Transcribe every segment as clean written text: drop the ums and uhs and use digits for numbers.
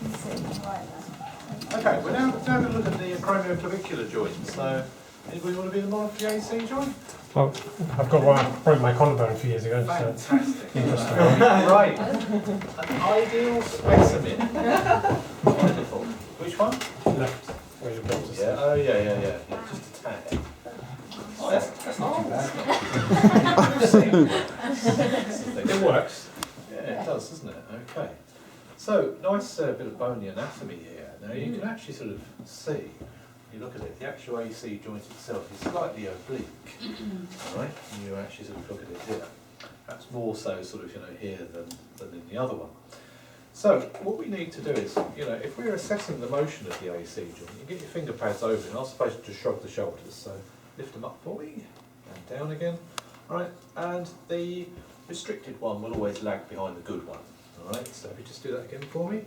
Okay, we're now going to look at the acromioclavicular joint. So, anybody want to be the model for the AC joint? Well, I've got one. I broke my collarbone a few years ago. Fantastic. Interesting. Right. An ideal specimen. Wonderful. Which one? Left. Where your belt is. Yeah. Oh, yeah. Just a tad. Oh, that's not too bad. It works. Yeah, it does, doesn't it? Okay. So, nice bit of bony anatomy here. Now, you can actually sort of see, you look at it, the actual AC joint itself is slightly oblique. Alright, and you actually sort of look at it here. Perhaps more so sort of, here than in the other one. So, what we need to do is, if we're assessing the motion of the AC joint, you get your finger pads over and ask the patient to shrug the shoulders. So, lift them up for me, and down again. Alright, and the restricted one will always lag behind the good one. Alright, so if you just do that again for me.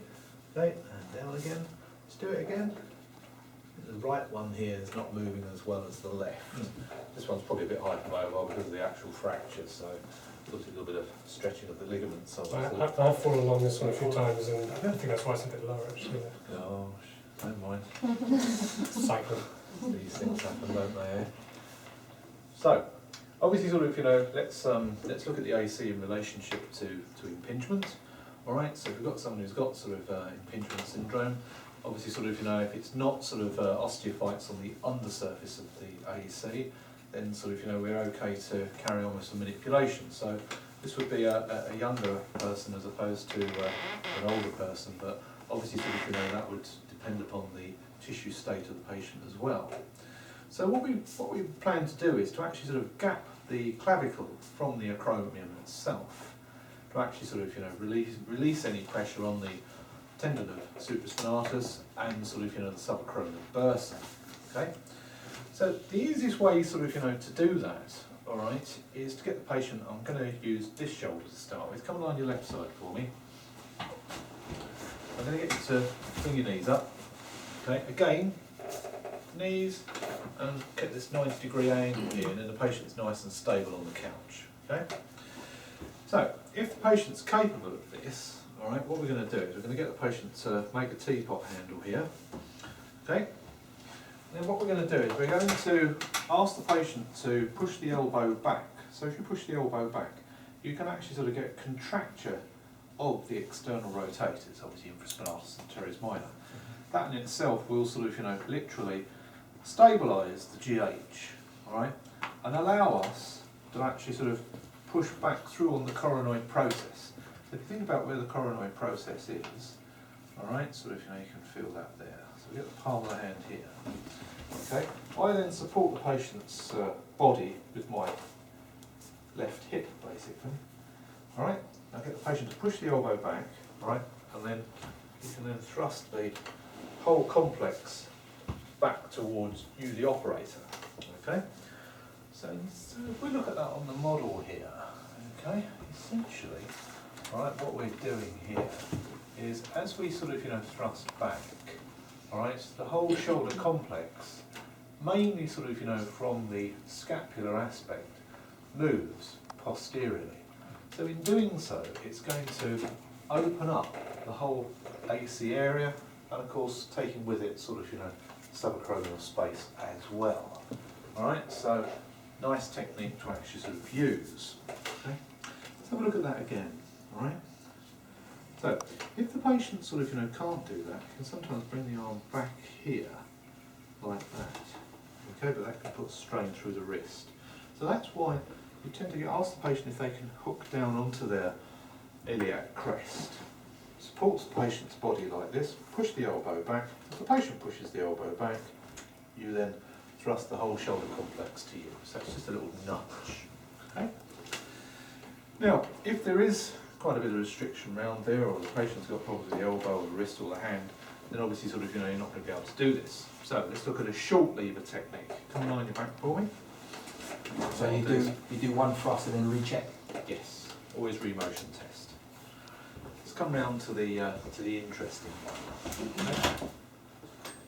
Okay, and down again. Let's do it again. The right one here is not moving as well as the left. This one's probably a bit hypermobile because of the actual fracture, so there's a little bit of stretching of the ligaments. I've fallen along this one a few times, and I think that's why it's a bit lower actually. Gosh, don't mind. Cycle. These things happen, don't they? Eh? So, obviously, sort of, let's look at the AC in relationship to impingement. All right. So if we've got someone who's got sort of impingement syndrome, obviously, sort of, if it's not sort of osteophytes on the undersurface of the AC, then sort of, we're okay to carry on with some manipulation. So this would be a younger person as opposed to an older person, but obviously, sort of, that would depend upon the tissue state of the patient as well. So what we plan to do is to actually sort of gap the clavicle from the acromion itself, to actually sort of, release any pressure on the tendon of supraspinatus and sort of, the subacromial bursa. Okay. So the easiest way sort of, to do that, all right, is to get the patient. I'm going to use this shoulder to start with. Come along your left side for me. I'm going to get you to bring your knees up. Okay. Again, knees, and get this 90-degree angle here, and then the patient's nice and stable on the couch. Okay. So, if the patient's capable of this, all right, what we're going to do is we're going to get the patient to make a teapot handle here. Okay. And then what we're going to do is we're going to ask the patient to push the elbow back. So if you push the elbow back, you can actually sort of get contracture of the external rotators, obviously infraspinatus and teres minor. That in itself will sort of, literally stabilise the GH, all right, and allow us to actually sort of push back through on the coronoid process. So if you think about where the coronoid process is, all right, sort of, you can feel that there. So we get the palm of the hand here. Okay, I then support the patient's body with my left hip, basically. All right, now get the patient to push the elbow back, all right, and then you can then thrust the whole complex back towards you, the operator. Okay, so if we look at that on the model here, okay, essentially, all right, what we're doing here is as we sort of, thrust back, all right, the whole shoulder complex, mainly sort of, from the scapular aspect, moves posteriorly. So in doing so, it's going to open up the whole AC area, and of course, taking with it sort of, subacromial space as well. All right, so nice technique to actually sort of use. Okay, let's have a look at that again. All right. So if the patient sort of, can't do that, you can sometimes bring the arm back here, like that. Okay, but that can put strain through the wrist. So that's why you tend to ask the patient if they can hook down onto their iliac crest. Supports the patient's body like this, push the elbow back. If the patient pushes the elbow back, you then thrust the whole shoulder complex to you. So it's just a little nudge. Okay? Now, if there is quite a bit of restriction around there, or the patient's got problems with the elbow or the wrist or the hand, then obviously sort of, you're not going to be able to do this. So let's look at a short lever technique. Come on your back for me. So you do one thrust and then recheck? Yes, always remotion test. Let's come round to the interesting one. Okay.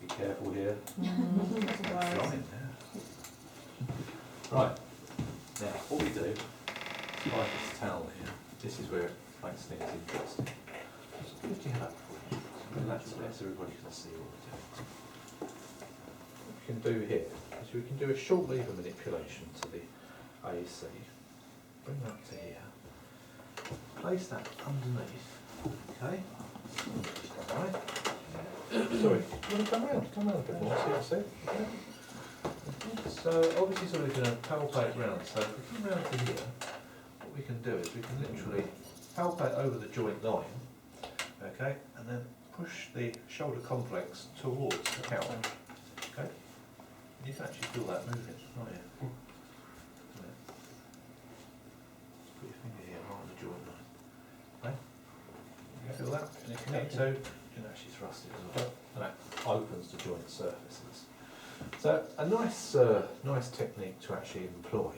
Be careful here. Flying there. Right. Now, what we do, like this towel here, this is where it makes things interesting. Just lift your head up for me. relax a bit so everybody can see what we're doing. What we can do here is we can do a short lever manipulation to the AC. Bring that to here. Place that underneath. Okay. Alright. Sorry, you want to come round a bit more, see. Okay. So obviously so we're going to palpate round. So if we come round to here, what we can do is we can literally palpate over the joint line, okay, and then push the shoulder complex towards the couch, okay. And you can actually feel that moving, can't you? Yeah. Just put your finger here right on the joint line, okay. You feel that? And if you need to, you can actually thrust it as well. And that opens the joint surfaces. So a nice technique to actually employ.